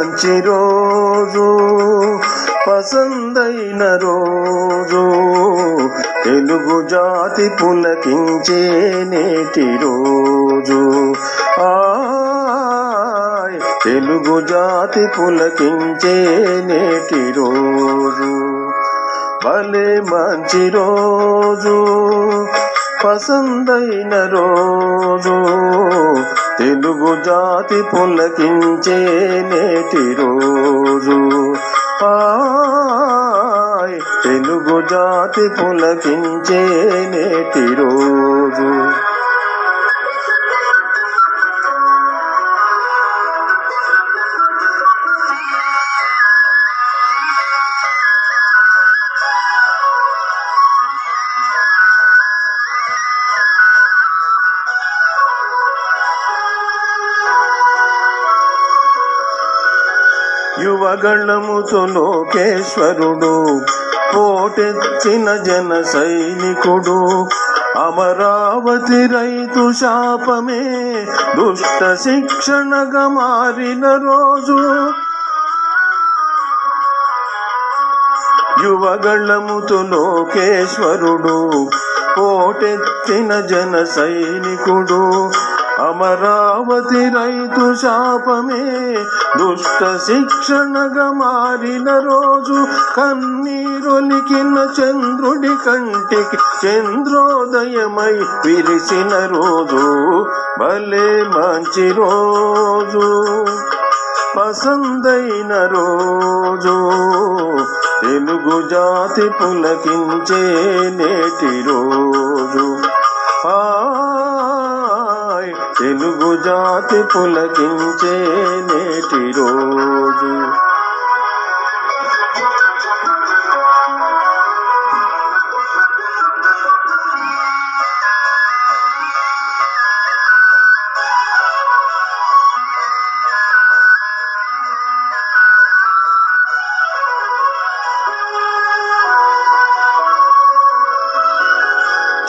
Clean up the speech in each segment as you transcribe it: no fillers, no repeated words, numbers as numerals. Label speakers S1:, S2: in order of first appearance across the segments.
S1: మంచి రోజు, పసందైన రోజు, తెలుగు జాతి పులకించే నేటి రోజు. తెలుగు జాతి పులకించే నేటి రోజు. భలే మంచి రోజు, పసందైన రోజు, తెలుగు జాతి పులకించే నేటి రోజు. తెలుగు జాతి పులకించే నేటి రోజు. యువగళముతో లోకేశ్వరుడు, పోటెత్తిన జన సైనికుడు, అమరావతి రైతు శాపమే దుష్ట శిక్షణగా మారిన రోజు. యువగళముతో లోకేశ్వరుడు, పోటెత్తిన జన సైనికుడు, అమరావతి రైతు శాపమే దుష్ట శిక్షణగా మారిన రోజు. కన్నీరొలికిన చంద్రుడి కంటికి చంద్రోదయమై విరిసిన రోజు. భలే మంచి రోజు, పసందైన రోజు, తెలుగు జాతి పులకించే నేటి రోజు. తెలుగు జాతి పులకించే నేటి రోజు.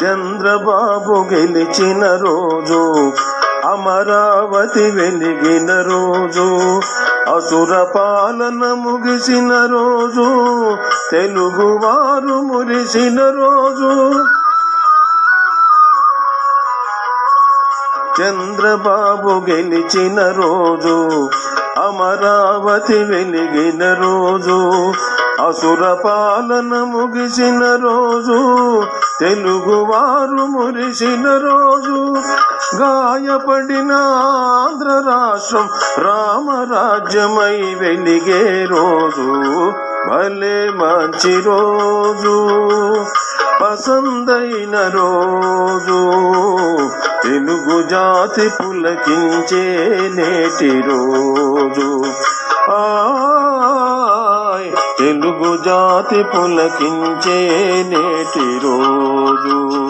S1: చంద్రబాబు గెలిచిన రోజు, అమరావతి వెలిగిన రోజు, అసుర పాలన ముగిసిన రోజు, తెలుగువారు మురిసిన రోజు. చంద్రబాబు గెలిచిన రోజు, అమరావతి వెలిగిన రోజు, అసుర పాలన ముగిసిన రోజు, తెలుగువారు మురిసిన రోజు. గాయపడిన ఆంధ్ర రాష్ట్రం రామరాజ్యమై వెలిగే రోజు. భలే మంచి రోజు, పసందైన రోజు, తెలుగు జాతి పులకించే నేటి రోజు. తెలుగు జాతి పులకించే నేటి రోజు.